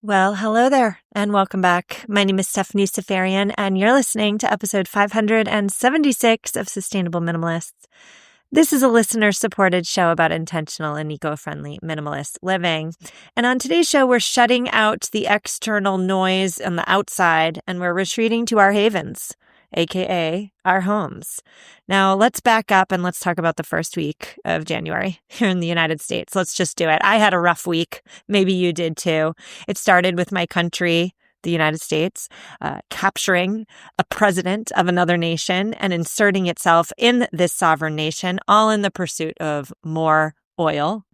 Well, hello there, and welcome back. My name is Stephanie Safarian, and you're listening to episode 576 of Sustainable Minimalists. This is a listener-supported show about intentional and eco-friendly minimalist living. And on today's show, we're shutting out the external noise and the outside, and we're retreating to our havens, aka our homes. Now, let's back up and let's talk about the first week of January here in the United States. Let's just do it. I had a rough week. Maybe you did too. It started with my country, the United States, capturing a president of another nation and inserting itself in this sovereign nation, all in the pursuit of more oil.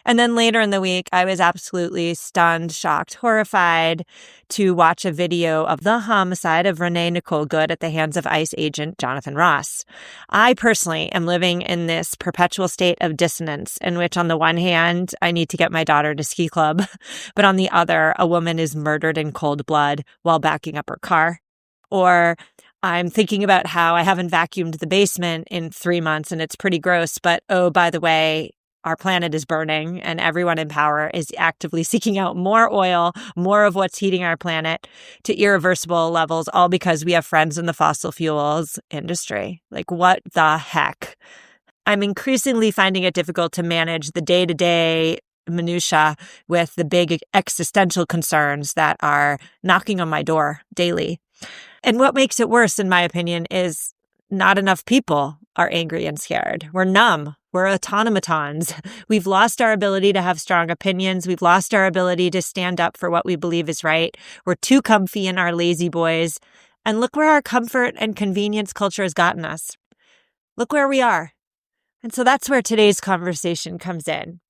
And then later in the week, I was absolutely stunned, shocked, horrified to watch a video of the homicide of Renee Nicole Good at the hands of ICE agent Jonathan Ross. I personally am living in this perpetual state of dissonance in which, on the one hand, I need to get my daughter to ski club, but on the other, a woman is murdered in cold blood while backing up her car. Or I'm thinking about how I haven't vacuumed the basement in 3 months and it's pretty gross, but oh, by the way, our planet is burning and everyone in power is actively seeking out more oil, more of what's heating our planet to irreversible levels, all because we have friends in the fossil fuels industry. Like, what the heck? I'm increasingly finding it difficult to manage the day-to-day minutia with the big existential concerns that are knocking on my door daily. And what makes it worse, in my opinion, is not enough people are angry and scared. We're numb. We're automatons. We've lost our ability to have strong opinions. We've lost our ability to stand up for what we believe is right. We're too comfy in our lazy boys. And look where our comfort and convenience culture has gotten us. Look where we are. And so that's where today's conversation comes in.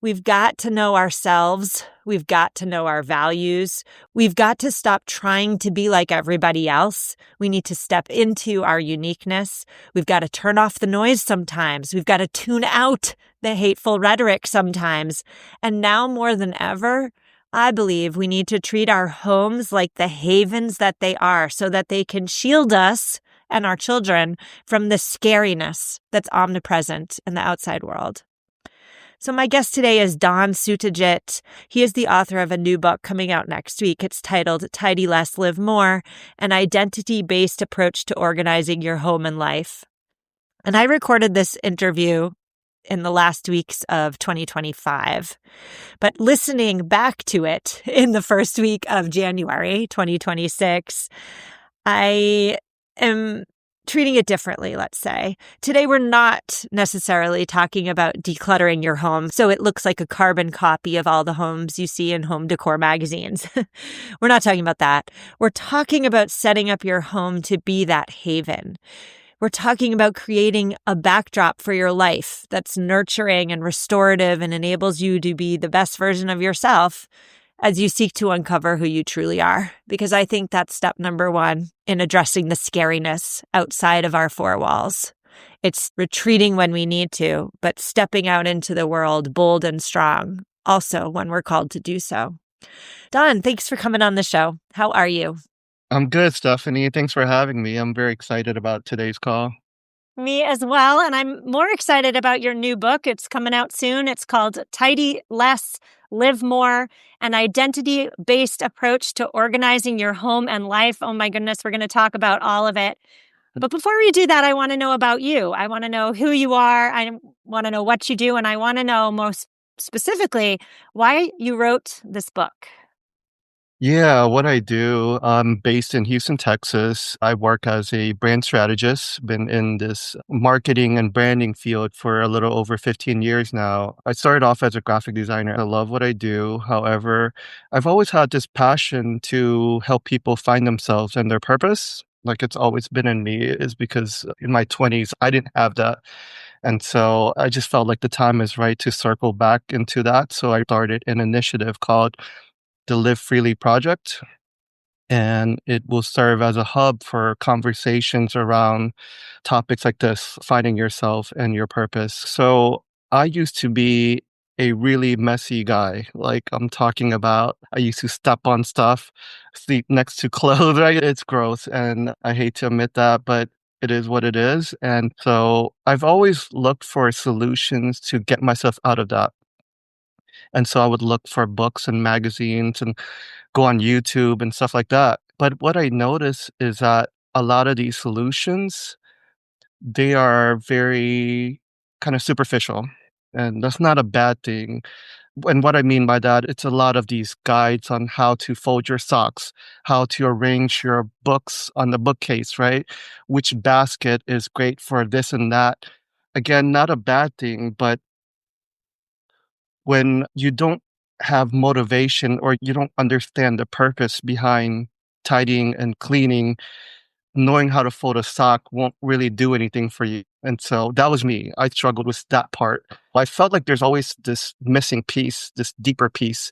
We've got to know ourselves. We've got to know our values. We've got to stop trying to be like everybody else. We need to step into our uniqueness. We've got to turn off the noise sometimes. We've got to tune out the hateful rhetoric sometimes. And now more than ever, I believe we need to treat our homes like the havens that they are so that they can shield us and our children from the scariness that's omnipresent in the outside world. So my guest today is Don Sutajit. He is the author of a new book coming out next week. It's titled Tidy Less, Live More, an identity-based approach to organizing your home and life. And I recorded this interview in the last weeks of 2025. But listening back to it in the first week of January 2026, I am treating it differently, let's say. Today, we're not necessarily talking about decluttering your home so it looks like a carbon copy of all the homes you see in home decor magazines. We're not talking about that. We're talking about setting up your home to be that haven. We're talking about creating a backdrop for your life that's nurturing and restorative and enables you to be the best version of yourself as you seek to uncover who you truly are. Because I think that's step number one in addressing the scariness outside of our four walls. It's retreating when we need to, but stepping out into the world bold and strong, also when we're called to do so. Don, thanks for coming on the show. How are you? I'm good, Stephanie. Thanks for having me. I'm very excited about today's call. Me as well. And I'm more excited about your new book. It's coming out soon. It's called Tidy Less, Live More, an identity-based approach to organizing your home and life. Oh my goodness, we're going to talk about all of it. But before we do that, I want to know about you. I want to know who you are. I want to know what you do. And I want to know most specifically why you wrote this book. Yeah, what I do, I'm based in Houston, Texas. I work as a brand strategist, been in this marketing and branding field for a little over 15 years now. I started off as a graphic designer. I love what I do. However, I've always had this passion to help people find themselves and their purpose. Like, it's always been in me, is because in my 20s, I didn't have that. And so I just felt like the time is right to circle back into that. So I started an initiative called the Live Freely Project, and it will serve as a hub for conversations around topics like this, finding yourself and your purpose. So I used to be a really messy guy. Like, I'm talking about, I used to step on stuff, sleep next to clothes, right? It's gross, and I hate to admit that, but it is what it is. And so I've always looked for solutions to get myself out of that. And so I would look for books and magazines and go on YouTube and stuff like that. But what I notice is that a lot of these solutions, they are very kind of superficial. And that's not a bad thing. And what I mean by that, it's a lot of these guides on how to fold your socks, how to arrange your books on the bookcase, right? Which basket is great for this and that. Again, not a bad thing, but when you don't have motivation or you don't understand the purpose behind tidying and cleaning, knowing how to fold a sock won't really do anything for you. And so that was me. I struggled with that part. I felt like there's always this missing piece, this deeper piece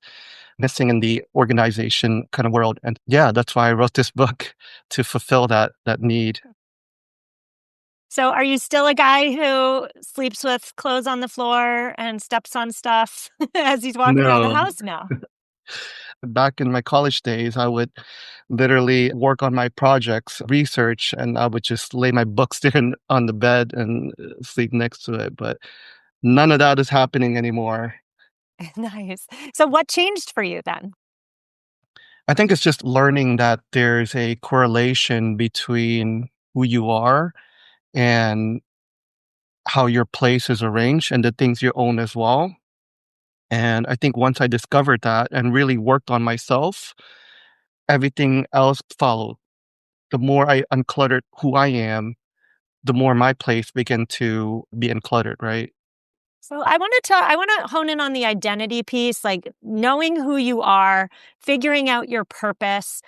missing in the organization kind of world. And yeah, that's why I wrote this book to fulfill that need. So are you still a guy who sleeps with clothes on the floor and steps on stuff as he's walking around the No. house now? Back in my college days, I would literally work on my projects, research, and I would just lay my books there on the bed and sleep next to it. But none of that is happening anymore. Nice. So what changed for you then? I think it's just learning that there's a correlation between who you are and how your place is arranged and the things you own as well. And I think once I discovered that and really worked on myself, everything else followed. The more I uncluttered who I am, the more my place began to be uncluttered, right? So I want to hone in on the identity piece, like knowing who you are, figuring out your purpose,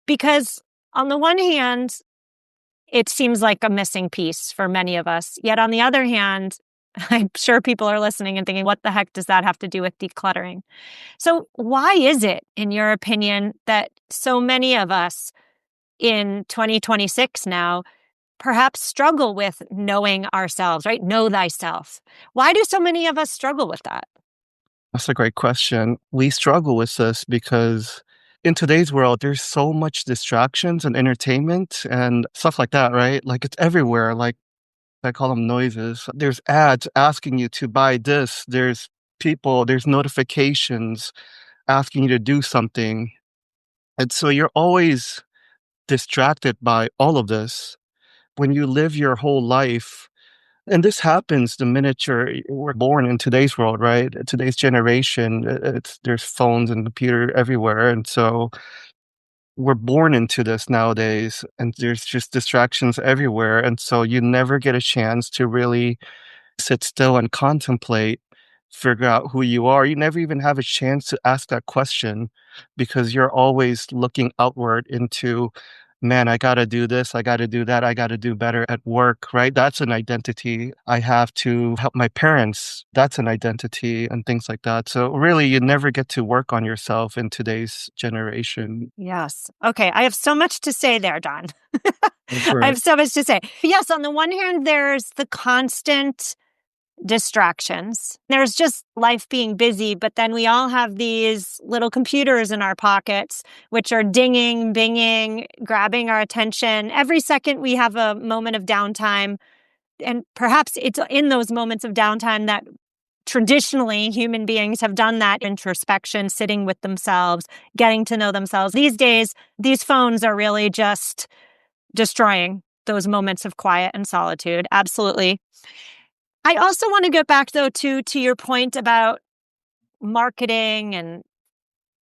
because on the one hand, it seems like a missing piece for many of us. Yet on the other hand, I'm sure people are listening and thinking, what the heck does that have to do with decluttering? So why is it, in your opinion, that so many of us in 2026 now perhaps struggle with knowing ourselves, right? Know thyself. Why do so many of us struggle with that? That's a great question. We struggle with this because in today's world, there's so much distractions and entertainment and stuff like that, right? Like it's everywhere. Like I call them noises. There's ads asking you to buy this. There's people, there's notifications asking you to do something. And so you're always distracted by all of this. When you live your whole life, and this happens the minute we're born in today's world, right? Today's generation, there's phones and computer everywhere, and so we're born into this nowadays, and there's just distractions everywhere, and so you never get a chance to really sit still and contemplate, figure out who you are. You never even have a chance to ask that question because you're always looking outward into, man, I got to do this, I got to do that, I got to do better at work, right? That's an identity. I have to help my parents. That's an identity and things like that. So really, you never get to work on yourself in today's generation. Yes. Okay. I have so much to say there, Don. Go for I it. have so much to say. Yes, on the one hand, there's the constant distractions. There's just life being busy, but then we all have these little computers in our pockets, which are dinging, binging, grabbing our attention. Every second we have a moment of downtime. And perhaps it's in those moments of downtime that traditionally human beings have done that introspection, sitting with themselves, getting to know themselves. These days, these phones are really just destroying those moments of quiet and solitude. Absolutely. I also want to go back though to your point about marketing and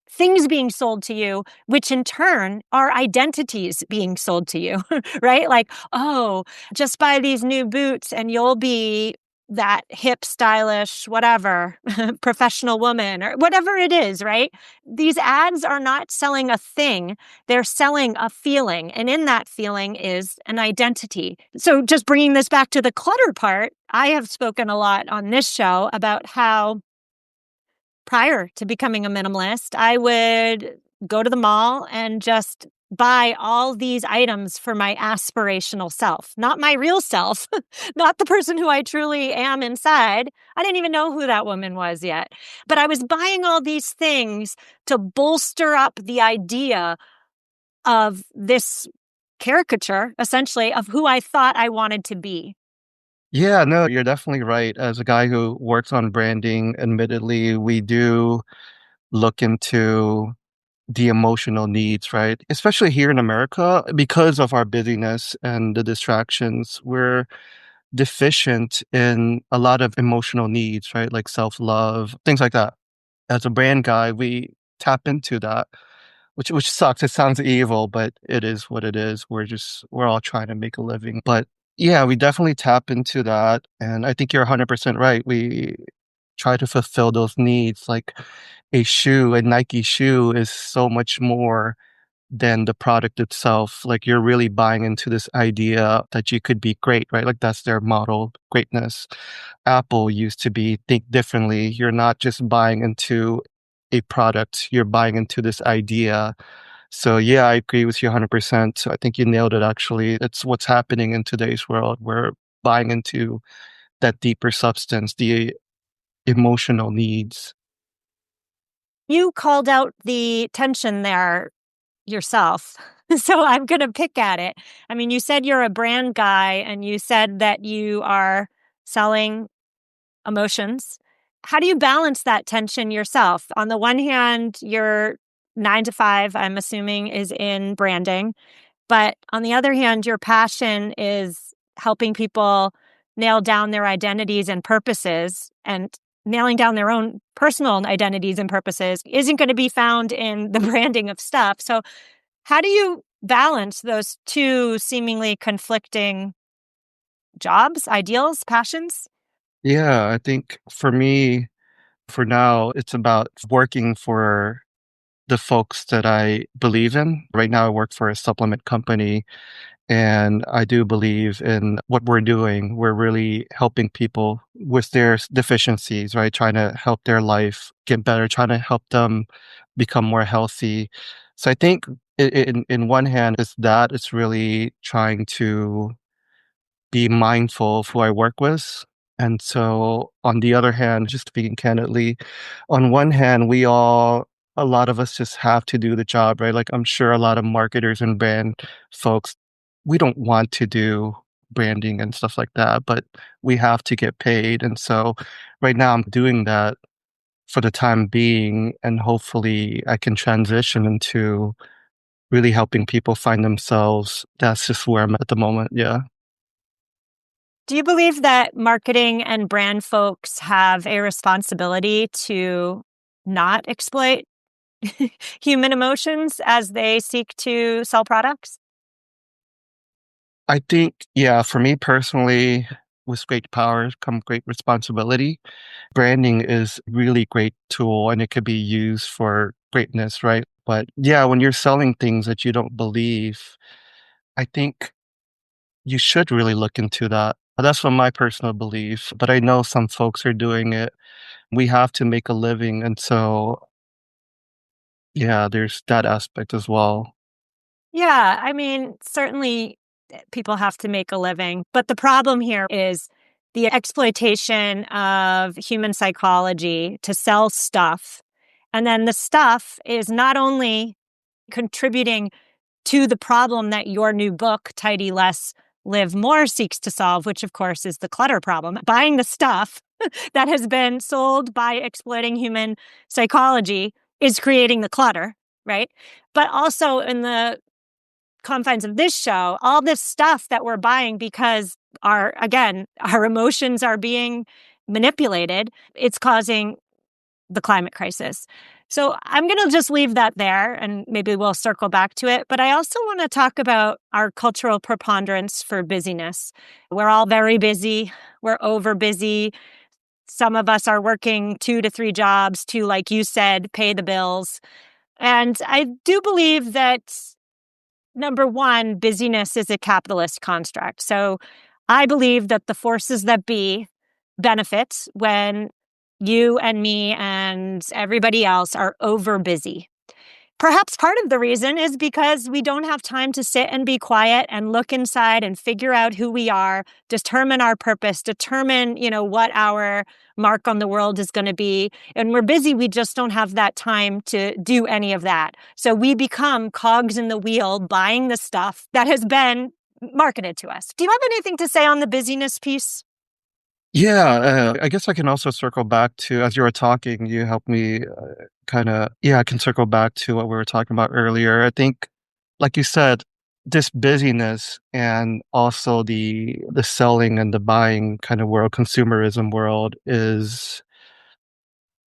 things being sold to you, which in turn are identities being sold to you, right? Like, oh, just buy these new boots and you'll be that hip, stylish, whatever, professional woman or whatever it is, right? These ads are not selling a thing, they're selling a feeling. And in that feeling is an identity. So just bringing this back to the clutter part, I have spoken a lot on this show about how prior to becoming a minimalist, I would go to the mall and just buy all these items for my aspirational self, not my real self, not the person who I truly am inside. I didn't even know who that woman was yet. But I was buying all these things to bolster up the idea of this caricature, essentially, of who I thought I wanted to be. Yeah, no, you're definitely right. As a guy who works on branding, admittedly, we do look into the emotional needs, right? Especially here in America, because of our busyness and the distractions, we're deficient in a lot of emotional needs, right? Like self-love, things like that. As a brand guy, we tap into that, which sucks. It sounds evil, but it is what it is. We're all trying to make a living. But yeah, we definitely tap into that. And I think you're 100% right. We try to fulfill those needs. Like a Nike shoe is so much more than the product itself. Like you're really buying into this idea that you could be great, right? Like that's their model, greatness. Apple used to be think differently. You're not just buying into a product, you're buying into this idea. So yeah, I agree with you 100%. So I think you nailed it actually. It's what's happening in today's world. We're buying into that deeper substance, the emotional needs. You called out the tension there yourself. So I'm going to pick at it. I mean, you said you're a brand guy and you said that you are selling emotions. How do you balance that tension yourself? On the one hand, your 9 to 5, I'm assuming, is in branding. But on the other hand, your passion is helping people nail down their identities and purposes, and nailing down their own personal identities and purposes isn't going to be found in the branding of stuff. So how do you balance those two seemingly conflicting jobs, ideals, passions? Yeah, I think for me, for now, it's about working for the folks that I believe in. Right now, I work for a supplement company, and I do believe in what we're doing. We're really helping people with their deficiencies, right? Trying to help their life get better, trying to help them become more healthy. So I think in one hand, it's really trying to be mindful of who I work with. And so on the other hand, just speaking candidly, on one hand, a lot of us just have to do the job, right? Like I'm sure a lot of marketers and brand folks, we don't want to do branding and stuff like that, but we have to get paid. And so right now I'm doing that for the time being, and hopefully I can transition into really helping people find themselves. That's just where I'm at the moment. Yeah. Do you believe that marketing and brand folks have a responsibility to not exploit human emotions as they seek to sell products? I think, yeah, for me personally, with great power come great responsibility. Branding is really great tool and it could be used for greatness, right? But yeah, when you're selling things that you don't believe, I think you should really look into that. That's what my personal belief. But I know some folks are doing it. We have to make a living. And so, yeah, there's that aspect as well. Yeah, I mean, certainly people have to make a living. But the problem here is the exploitation of human psychology to sell stuff. And then the stuff is not only contributing to the problem that your new book, Tidy Less, Live More, seeks to solve, which of course is the clutter problem. Buying the stuff that has been sold by exploiting human psychology is creating the clutter, right? But also in the confines of this show, all this stuff that we're buying because our emotions are being manipulated, it's causing the climate crisis. So I'm going to just leave that there and maybe we'll circle back to it. But I also want to talk about our cultural preponderance for busyness. We're all very busy. We're over busy. Some of us are working 2 to 3 jobs to, like you said, pay the bills. And I do believe that number one, busyness is a capitalist construct. So I believe that the forces that be benefit when you and me and everybody else are over busy. Perhaps part of the reason is because we don't have time to sit and be quiet and look inside and figure out who we are, determine our purpose, determine, what our mark on the world is going to be. And we're busy. We just don't have that time to do any of that. So we become cogs in the wheel buying the stuff that has been marketed to us. Do you have anything to say on the busyness piece? Yeah, I guess I can also circle back to, as you were talking, you helped me I can circle back to what we were talking about earlier. I think, like you said, this busyness and also the selling and the buying kind of world, consumerism world, is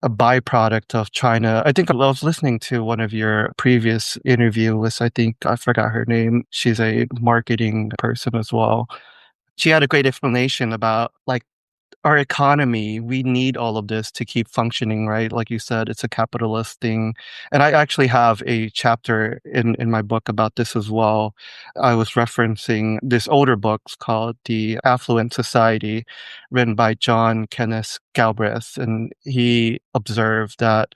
a byproduct of China. I think I was listening to one of your previous interviews. I think I forgot her name. She's a marketing person as well. She had a great explanation about like our economy. We need all of this to keep functioning, right? Like you said, it's a capitalist thing. And I actually have a chapter in my book about this as well. I was referencing this older book called The Affluent Society, written by John Kenneth Galbraith. And he observed that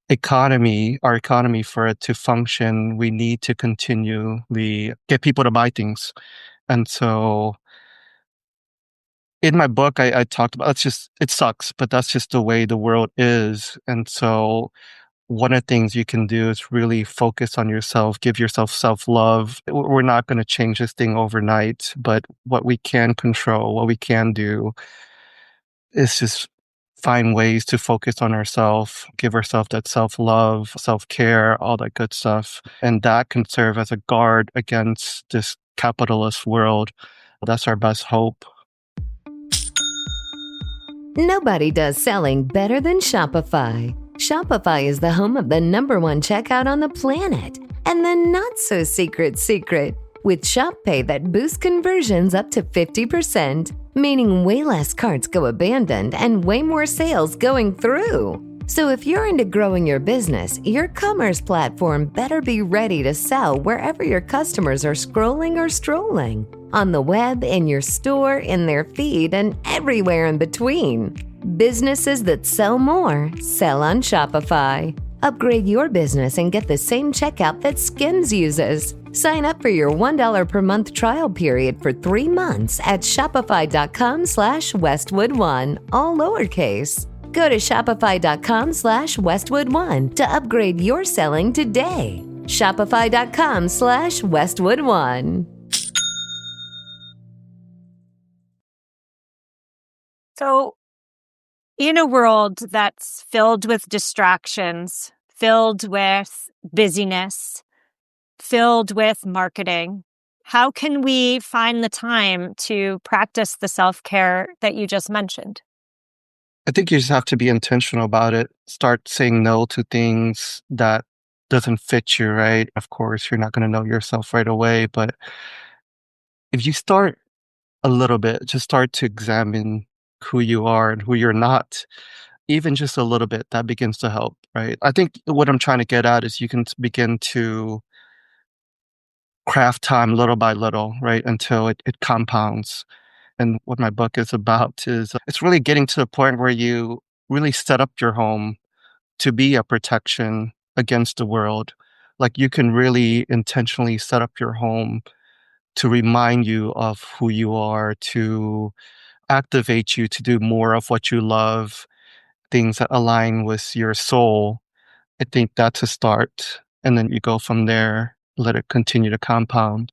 our economy, for it to function, we need to continually get people to buy things. And so in my book, I talked about, it sucks, but that's just the way the world is. And so one of the things you can do is really focus on yourself, give yourself self love. We're not going to change this thing overnight, but what we can control, what we can do is just find ways to focus on ourselves, give ourselves that self love, self care, all that good stuff. And that can serve as a guard against this capitalist world. That's our best hope. Nobody does selling better than Shopify. Shopify is the home of the #1 checkout on the planet. And the not-so-secret, with Shop Pay that boosts conversions up to 50%, meaning way less carts go abandoned and way more sales going through. So if you're into growing your business, your commerce platform better be ready to sell wherever your customers are scrolling or strolling. On the web, in your store, in their feed, and everywhere in between. Businesses that sell more sell on Shopify. Upgrade your business and get the same checkout that Skims uses. Sign up for your $1 per month trial period for 3 months at shopify.com/Westwood1, all lowercase. Go to shopify.com/Westwood1 to upgrade your selling today. Shopify.com/Westwood1. So, in a world that's filled with distractions, filled with busyness, filled with marketing, how can we find the time to practice the self-care that you just mentioned? I think you just have to be intentional about it. Start saying no to things that doesn't fit you, right? Of course, you're not going to know yourself right away, but if you start a little bit, just start to examine who you are and who you're not, even just a little bit, that begins to help, right? I think what I'm trying to get at is you can begin to craft time little by little, right? Until it compounds. And what my book is about is it's really getting to the point where you really set up your home to be a protection against the world. Like you can really intentionally set up your home to remind you of who you are, to activate you to do more of what you love, things that align with your soul. I think that's a start. And then you go from there, let it continue to compound.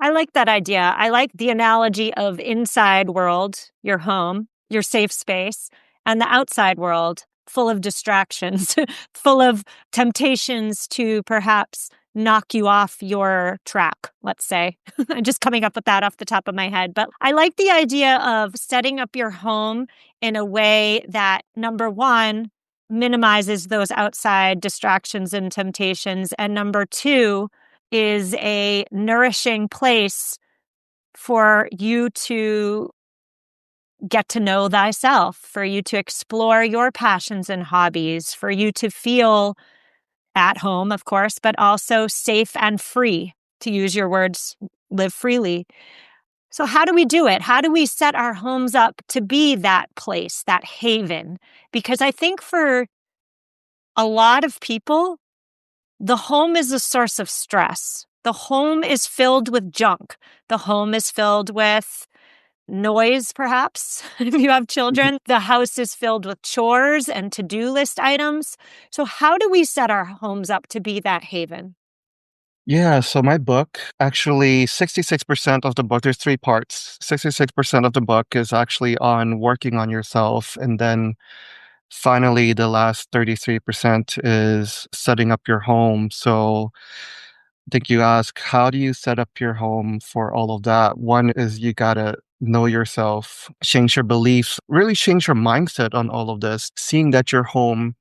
I like that idea. I like the analogy of inside world, your home, your safe space, and the outside world, full of distractions, full of temptations to perhaps knock you off your track, let's say. I'm just coming up with that off the top of my head. But I like the idea of setting up your home in a way that, number one, minimizes those outside distractions and temptations. And number two, is a nourishing place for you to get to know thyself, for you to explore your passions and hobbies, for you to feel at home, of course, but also safe and free, to use your words, live freely. So how do we do it? How do we set our homes up to be that place, that haven? Because I think for a lot of people, the home is a source of stress. The home is filled with junk. The home is filled with noise, perhaps. If you have children, the house is filled with chores and to-do list items. So how do we set our homes up to be that haven? Yeah, so my book, actually 66% of the book, there's three parts. 66% of the book is actually on working on yourself. And then finally, the last 33% is setting up your home. So I think you ask, how do you set up your home for all of that? One is you gotta know yourself, change your beliefs, really change your mindset on all of this, seeing that your home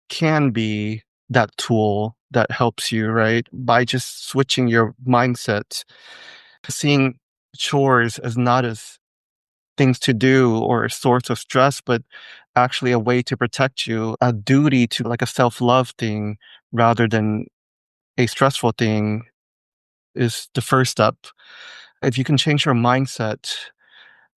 can be that tool that helps you, right? By just switching your mindset, seeing chores as not as things to do or a source of stress, but actually a way to protect you, a duty to like a self love thing rather than a stressful thing is the first step. If you can change your mindset,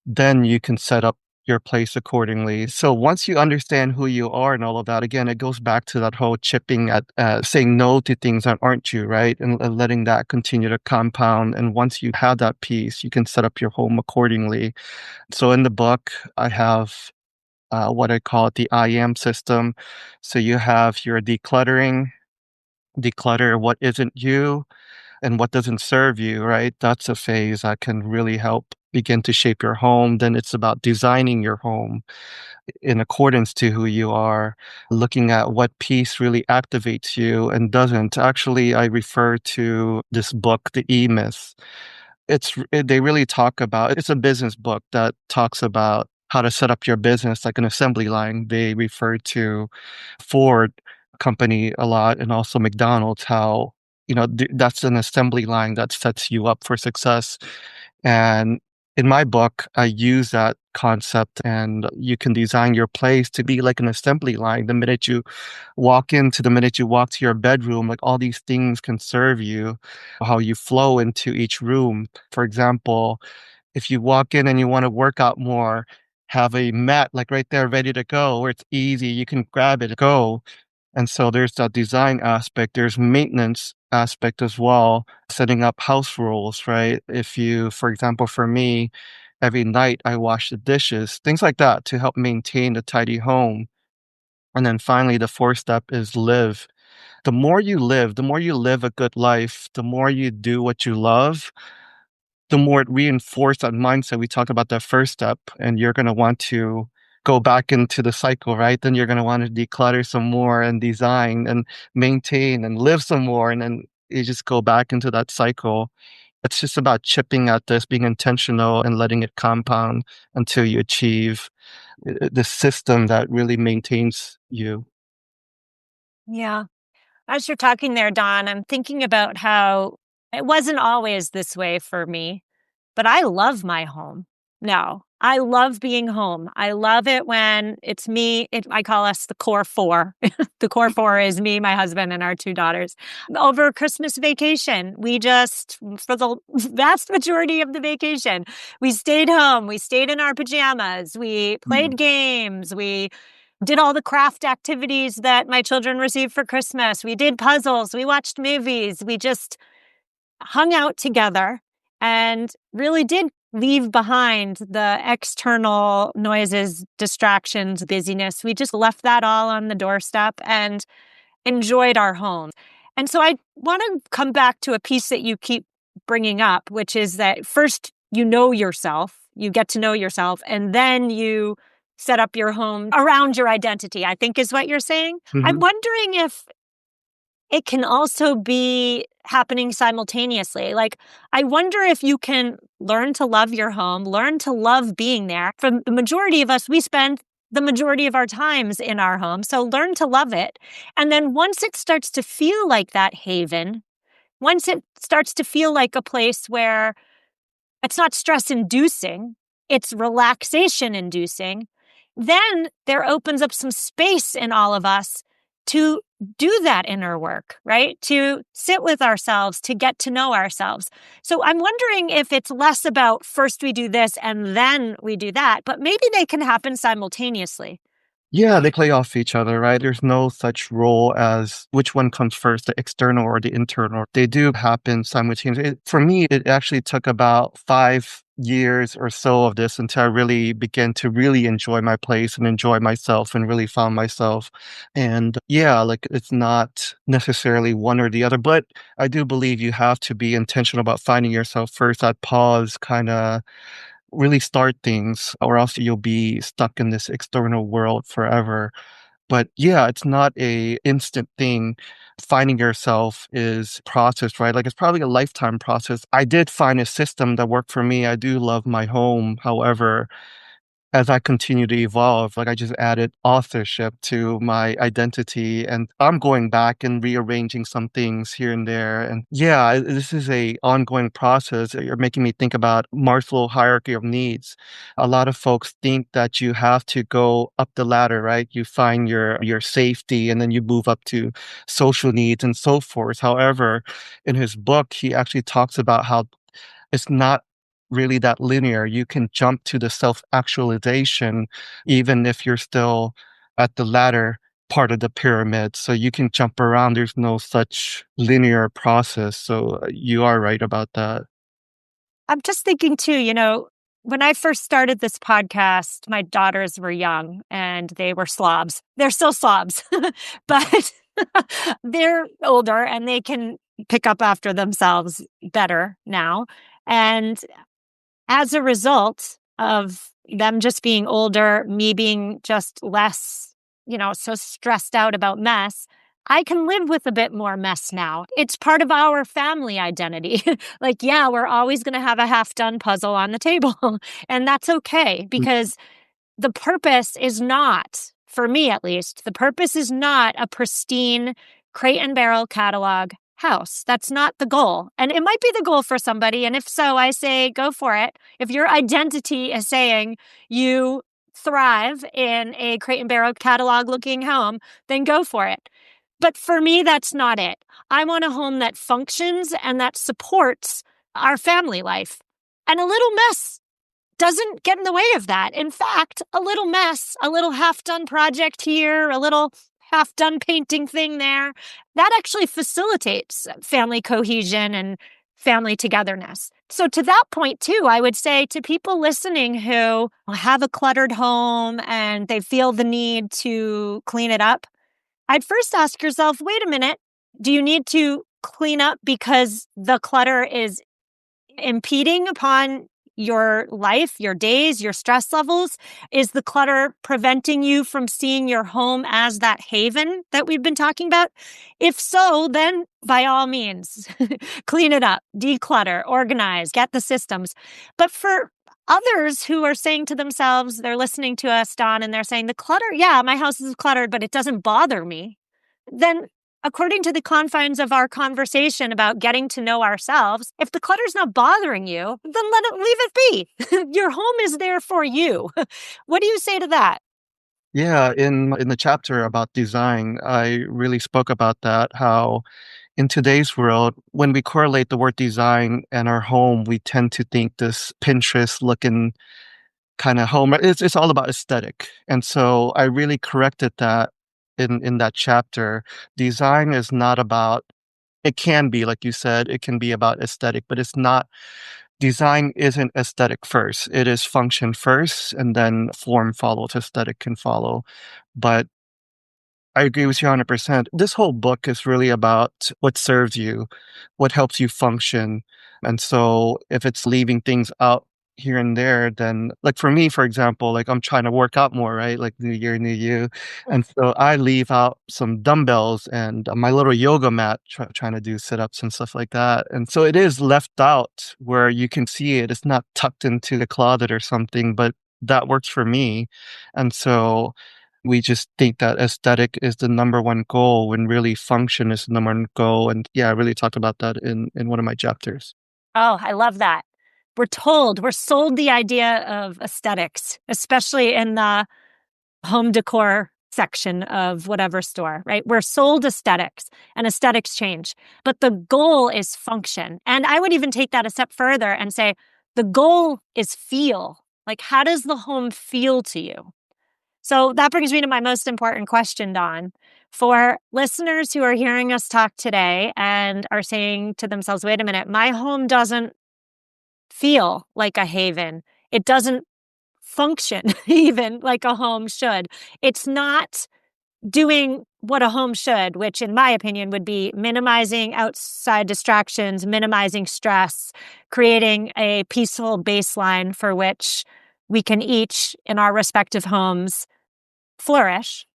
then you can set up your place accordingly. So once you understand who you are and all of that, again, it goes back to that whole chipping at saying no to things that aren't you, right? And letting that continue to compound. And once you have that piece, you can set up your home accordingly. So in the book, I have what I call the I am system. So you have your declutter what isn't you and what doesn't serve you, right? That's a phase that can really help begin to shape your home. Then it's about designing your home in accordance to who you are, looking at what piece really activates you and doesn't. Actually, I refer to this book, The E-Myth. They really talk about, it's a business book that talks about how to set up your business like an assembly line. They refer to Ford company a lot and also McDonald's, how, that's an assembly line that sets you up for success. And in my book, I use that concept, and you can design your place to be like an assembly line. The minute you walk to your bedroom, like all these things can serve you, how you flow into each room. For example, if you walk in and you want to work out more, have a mat like right there ready to go where it's easy. You can grab it and go. And so there's that design aspect. There's maintenance aspect as well, setting up house rules, right? If you, for example, for me, every night I wash the dishes, things like that to help maintain a tidy home. And then finally, the fourth step is live. The more you live a good life, the more you do what you love, the more it reinforces that mindset. We talked about that first step, and you're going to want to go back into the cycle, right? Then you're going to want to declutter some more and design and maintain and live some more. And then you just go back into that cycle. It's just about chipping at this, being intentional and letting it compound until you achieve the system that really maintains you. Yeah. As you're talking there, Don, I'm thinking about how it wasn't always this way for me, but I love my home. No, I love being home. I love it when it's me. I call us the core four. The core four is me, my husband, and our two daughters. Over Christmas vacation, for the vast majority of the vacation, we stayed home. We stayed in our pajamas. We played games. We did all the craft activities that my children received for Christmas. We did puzzles. We watched movies. We just hung out together and really did leave behind the external noises, distractions, busyness. We just left that all on the doorstep and enjoyed our home. And so I want to come back to a piece that you keep bringing up, which is that first you know yourself, you get to know yourself, and then you set up your home around your identity, I think is what you're saying. I'm Mhm. wondering if it can also be happening simultaneously. Like, I wonder if you can learn to love your home, learn to love being there. For the majority of us, we spend the majority of our times in our home. So learn to love it. And then once it starts to feel like that haven, once it starts to feel like a place where it's not stress inducing, it's relaxation inducing, then there opens up some space in all of us to do that inner work, right? To sit with ourselves, to get to know ourselves. So I'm wondering if it's less about first we do this and then we do that, but maybe they can happen simultaneously. Yeah, they play off each other, right? There's no such role as which one comes first, the external or the internal. They do happen simultaneously. For me, it actually took about 5 years or so of this until I really began to really enjoy my place and enjoy myself and really found myself. And yeah, like it's not necessarily one or the other, but I do believe you have to be intentional about finding yourself first. That pause kind of really start things, or else you'll be stuck in this external world forever. But yeah, it's not a instant thing. Finding yourself is process, right? Like it's probably a lifetime process. I did find a system that worked for me. I do love my home. However, as I continue to evolve, like I just added authorship to my identity and I'm going back and rearranging some things here and there. And yeah, this is a ongoing process. You're making me think about Maslow hierarchy of needs. A lot of folks think that you have to go up the ladder, right? You find your safety and then you move up to social needs and so forth. However, in his book, he actually talks about how it's not really that linear. You can jump to the self-actualization even if you're still at the latter part of the pyramid. So you can jump around. There's no such linear process. So you are right about that. I'm just thinking too, when I first started this podcast, my daughters were young and they were slobs. They're still slobs, but they're older and they can pick up after themselves better now. And as a result of them just being older, me being just less, so stressed out about mess, I can live with a bit more mess now. It's part of our family identity. Like, yeah, we're always going to have a half-done puzzle on the table, and that's okay because the purpose is not, for me at least, the purpose is not a pristine crate and barrel catalog house. That's not the goal. And it might be the goal for somebody. And if so, I say go for it. If your identity is saying you thrive in a crate and barrel catalog looking home, then go for it. But for me, that's not it. I want a home that functions and that supports our family life. And a little mess doesn't get in the way of that. In fact, a little mess, a little half-done project here, a little half-done painting thing there, that actually facilitates family cohesion and family togetherness. So to that point too, I would say to people listening who have a cluttered home and they feel the need to clean it up, I'd first ask yourself, wait a minute, do you need to clean up because the clutter is impeding upon your life, your days, your stress levels? Is the clutter preventing you from seeing your home as that haven that we've been talking about? If so, then by all means, clean it up, declutter, organize, get the systems. But for others who are saying to themselves, they're listening to us, Dawn, and they're saying, the clutter, yeah, my house is cluttered, but it doesn't bother me. Then according to the confines of our conversation about getting to know ourselves, if the clutter's not bothering you, then leave it be. Your home is there for you. What do you say to that? Yeah, in the chapter about design, I really spoke about that, how in today's world, when we correlate the word design and our home, we tend to think this Pinterest looking kind of home. It's all about aesthetic. And so I really corrected that in that chapter. Design is not about, it can be, like you said, it can be about aesthetic, but it's not. Design isn't aesthetic first. It is function first, and then form follows, aesthetic can follow. But I agree with you 100%. This whole book is really about what serves you, what helps you function. And so if it's leaving things out here and there, then like for me, for example, like I'm trying to work out more, right? Like new year, new you. And so I leave out some dumbbells and my little yoga mat, trying to do sit-ups and stuff like that. And so it is left out where you can see it. It's not tucked into the closet or something, but that works for me. And so we just think that aesthetic is the number one goal when really function is the number one goal. And yeah, I really talked about that in one of my chapters. Oh, I love that. We're sold the idea of aesthetics, especially in the home decor section of whatever store, right? We're sold aesthetics and aesthetics change, but the goal is function. And I would even take that a step further and say the goal is feel. Like, how does the home feel to you? So that brings me to my most important question, Dawn. For listeners who are hearing us talk today and are saying to themselves, wait a minute, my home doesn't feel like a haven. It doesn't function even like a home should. It's not doing what a home should, which in my opinion would be minimizing outside distractions, minimizing stress, creating a peaceful baseline for which we can each in our respective homes flourish.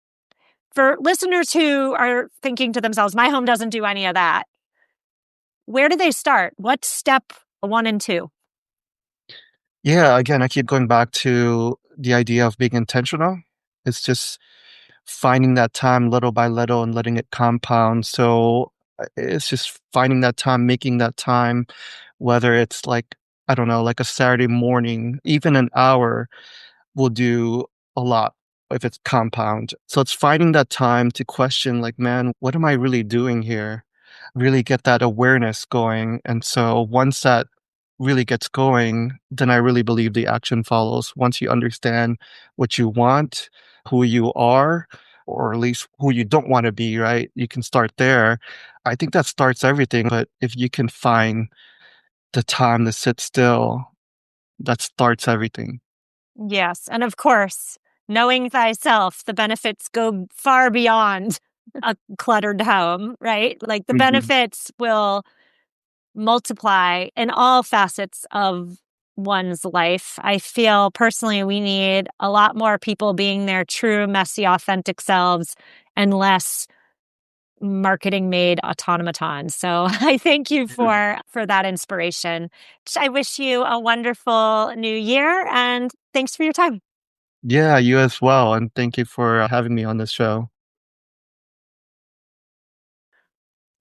For listeners who are thinking to themselves, my home doesn't do any of that, where do they start? What's step 1 and 2? Yeah, again, I keep going back to the idea of being intentional. It's just finding that time little by little and letting it compound. So it's just finding that time, making that time, whether it's like, I don't know, like a Saturday morning, even an hour will do a lot if it's compound. So it's finding that time to question, like, man, what am I really doing here? Really get that awareness going. And so once that really gets going, then I really believe the action follows. Once you understand what you want, who you are, or at least who you don't want to be, right? You can start there. I think that starts everything. But if you can find the time to sit still, that starts everything. Yes. And of course, knowing thyself, the benefits go far beyond a cluttered home, right? Like the Mhm. benefits will multiply in all facets of one's life. I feel personally we need a lot more people being their true, messy, authentic selves and less marketing made automatons. So I thank you for that inspiration. I wish you a wonderful new year and thanks for your time. Yeah, you as well. And thank you for having me on this show.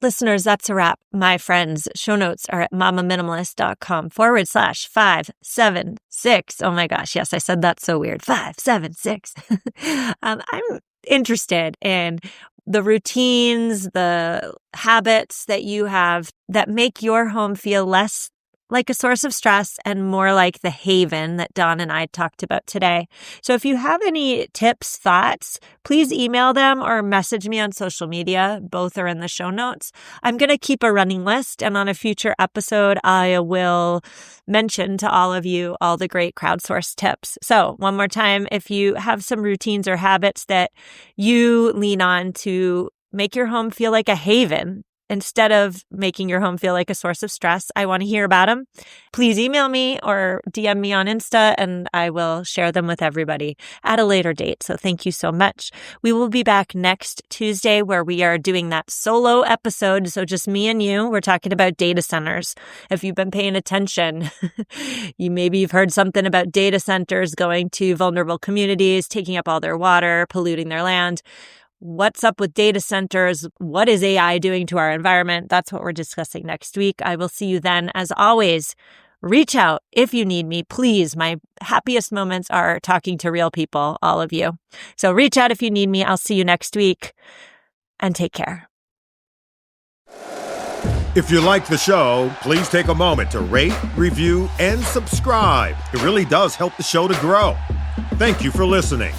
Listeners, that's a wrap. My friends, show notes are at MamaMinimalist.com/576. Oh my gosh. Yes, I said that so weird. 576. I'm interested in the routines, the habits that you have that make your home feel less like a source of stress and more like the haven that Dawn and I talked about today. So if you have any tips, thoughts, please email them or message me on social media. Both are in the show notes. I'm going to keep a running list, and on a future episode, I will mention to all of you all the great crowdsourced tips. So one more time, if you have some routines or habits that you lean on to make your home feel like a haven, instead of making your home feel like a source of stress, I want to hear about them. Please email me or DM me on Insta, and I will share them with everybody at a later date. So thank you so much. We will be back next Tuesday where we are doing that solo episode. So just me and you. We're talking about data centers. If you've been paying attention, you've heard something about data centers going to vulnerable communities, taking up all their water, polluting their land. What's up with data centers? What is AI doing to our environment? That's what we're discussing next week. I will see you then. As always, reach out if you need me. Please, my happiest moments are talking to real people, all of you. So reach out if you need me. I'll see you next week and take care. If you like the show, please take a moment to rate, review, and subscribe. It really does help the show to grow. Thank you for listening.